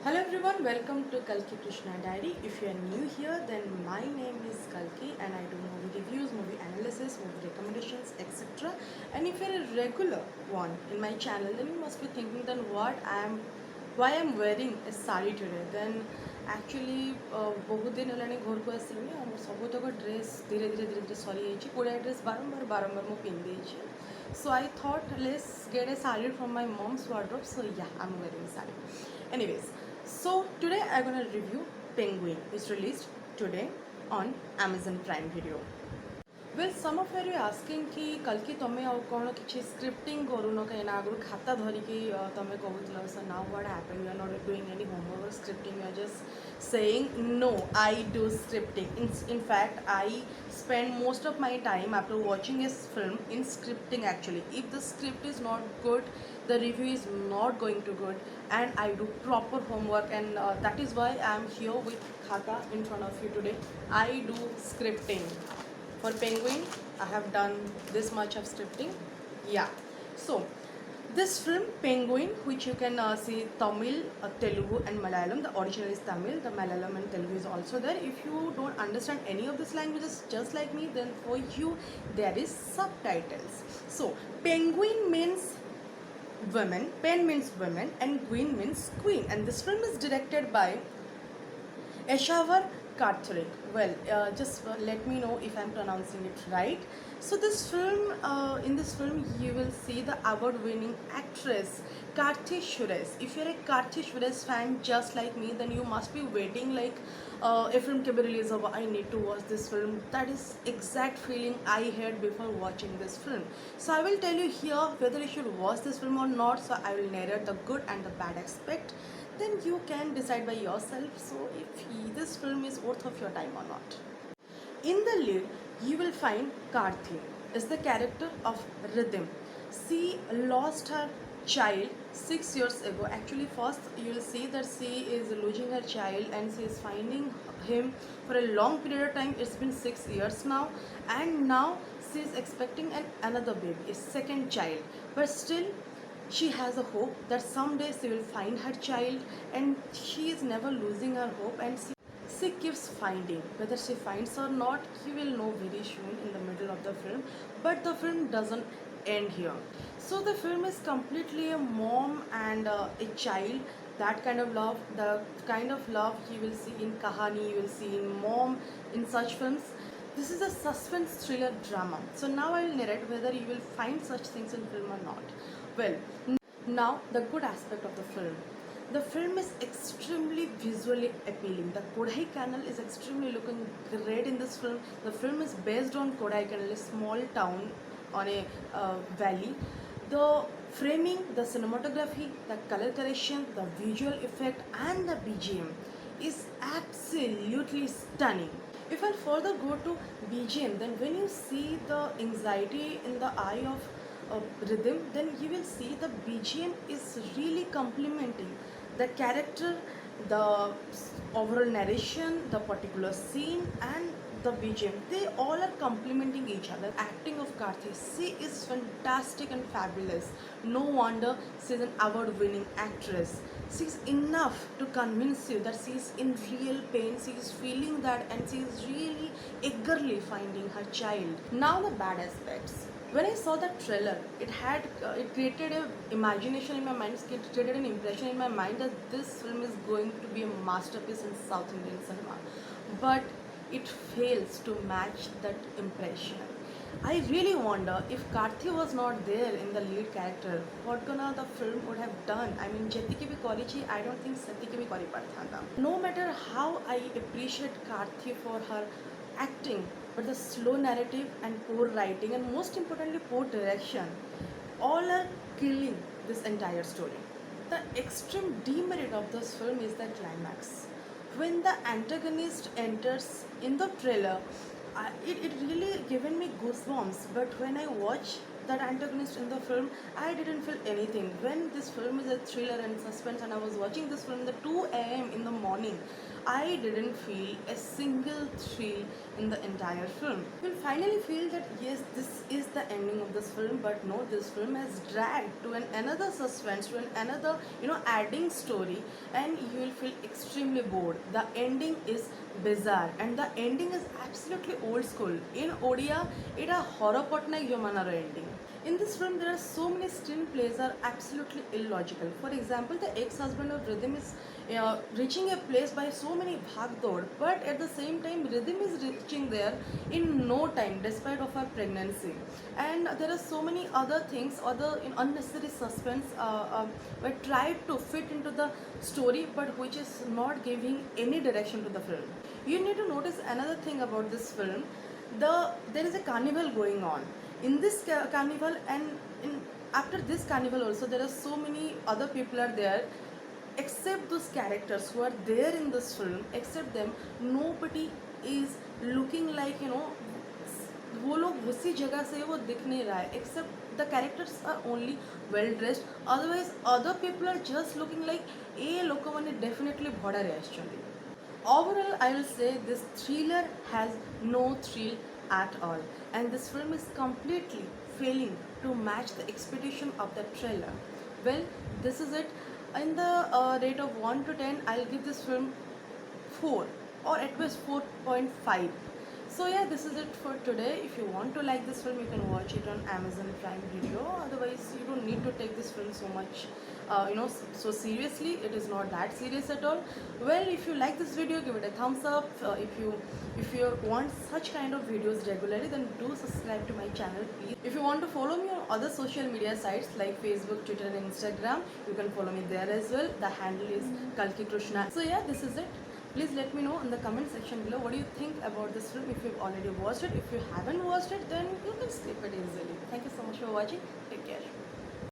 Hello everyone, welcome to Kalki Krishna Diary. If you are new here, then my name is Kalki and I do movie reviews, movie analysis, movie recommendations, etc. And if you're a regular one in my channel, then you must be thinking then why I'm wearing a sari today. Then actually ବହୁତ ଦିନ ହେଲାଣି ଘରକୁ ଆସିବି ଆଉ ମୋ ସବୁତକ dress ଧୀରେ ଧୀରେ ସରିଯାଇଛି। ଗୁଡ଼ାଏ ଡ୍ରେସ୍ ବାରମ୍ବାର ମୁଁ ପିନ୍ଧିଦେଇଛି। So I thought let's get a sari from my mom's wardrobe. So yeah, I'm wearing sari. Anyways, so today I'm gonna review Penguin. It's released today on Amazon Prime Video. Well, some of you are asking कि कल की तमें आउ कौन किसी scripting करूनो कहीं ना आगुरी खाता धरी कि तमें कहूला sir now what happened, you are not doing any homework or scripting, you are just saying no, I do scripting. In fact, I spend most of my time after watching a film in scripting actually. If the script is not good, the review is not going to good, and I do proper homework, and that is why I am here with khata in front of you today. I do scripting. For Penguin, I have done this much of scripting. Yeah. So, this film Penguin, which you can see Tamil, Telugu and Malayalam. The original is Tamil, the Malayalam and Telugu is also there. If you don't understand any of these languages just like me, then for you there is subtitles. So, Penguin means women, pen means women, and queen means queen. And this film is directed by Eshavar Karthik. Well, just let me know if I'm pronouncing it right. So this film, in this film, you will see the award-winning actress Karthi Suresh. If you're a Karthi Suresh fan just like me, then you must be waiting like a film can be released over. I need to watch this film. That is exact feeling I had before watching this film. So I will tell you here whether you should watch this film or not. So I will narrate the good and the bad aspect, then you can decide by yourself so if this film is worth of your time or not. In the lead, you will find Karthi is the character of Rhythm. She lost her child 6 years ago. Actually, first you will see that she is losing her child and she is finding him for a long period of time. It's been 6 years now, and now she is expecting another baby, a second child. But still, she has a hope that someday she will find her child, and she is never losing her hope, and she keeps finding. Whether she finds or not, you will know very soon in the middle of the film. But the film doesn't end here. So the film is completely a mom and a child. That kind of love, the kind of love you will see in Kahani, you will see in Mom, in such films. This is a suspense thriller drama. So now I will narrate whether you will find such things in film or not. Well, now the good aspect of the film. The film is extremely visually appealing. The Kodaikanal is extremely looking great in this film. The film is based on Kodaikanal, a small town on a valley. The framing, the cinematography, the color correction, the visual effect and the BGM is absolutely stunning. If I further go to BGM, then when you see the anxiety in the eye of Rhythm, then you will see the BGM is really complementing the character, the overall narration, the particular scene, and the BGM. They all are complementing each other. Acting of Karthi, she is fantastic and fabulous. No wonder she is an award-winning actress. She is enough to convince you that she is in real pain. She is feeling that, and she is really eagerly finding her child. Now the bad aspects. When I saw the trailer, it created an imagination in my mind, it created an impression in my mind that this film is going to be a masterpiece in South Indian cinema. But it fails to match that impression. I really wonder if Karthi was not there in the lead character, what gonna the film would have done. I mean, Jetiki bhi korichi, I don't think Satiki bhi kori padthanda. No matter how I appreciate Karthi for her acting, but the slow narrative and poor writing, and most importantly poor direction, all are killing this entire story. The extreme demerit of this film is the climax. When the antagonist enters in the trailer, it really given me goosebumps, but when I watch that antagonist in the film, I didn't feel anything. When this film is a thriller and suspense, and I was watching this film at 2 a.m. in the morning, I didn't feel a single thrill in the entire film. You will finally feel that yes, this is the ending of this film, but no, this film has dragged to another suspense, to another adding story, and you will feel extremely bored. The ending is bizarre, and the ending is absolutely old school. In Odia, it a horror Patnaik Yomanara ending. In this film, there are so many screenplays are absolutely illogical. For example, the ex-husband of Rhythm is reaching a place by so many bhagdod, but at the same time, Rhythm is reaching there in no time, despite of her pregnancy. And there are so many other things, other unnecessary suspense were tried to fit into the story, but which is not giving any direction to the film. You need to notice another thing about this film. There is a carnival going on in this carnival, and after this carnival also there are so many other people are there. Except those characters who are there in this film, except them, nobody is looking like वो लोग उसी जगह से वो दिख नहीं रहा है, except the characters are only well dressed, otherwise other people are just looking like ए ଲୋକମାନେ definitely ଭଡ଼ାରେ ଆସିଛନ୍ତି. Overall, I will say this thriller has no thrill at all, and this film is completely failing to match the expectation of the trailer. Well, this is it. In the rate of 1 to 10, I'll give this film 4 or at best 4.5. So yeah, this is it for today. If you want to like this film, you can watch it on Amazon Prime Video. Otherwise, you don't need to take this film so much so seriously. It is not that serious at all. Well, if you like this video, give it a thumbs up. If you want such kind of videos regularly, then do subscribe to my channel, please. If you want to follow me on other social media sites like Facebook, Twitter and Instagram, you can follow me there as well. The handle is Kalki Krishna. So yeah, this is it. Please let me know in the comment section below what do you think about this film. If you've already watched it, if you haven't watched it, then you can skip it easily. Thank you so much for watching.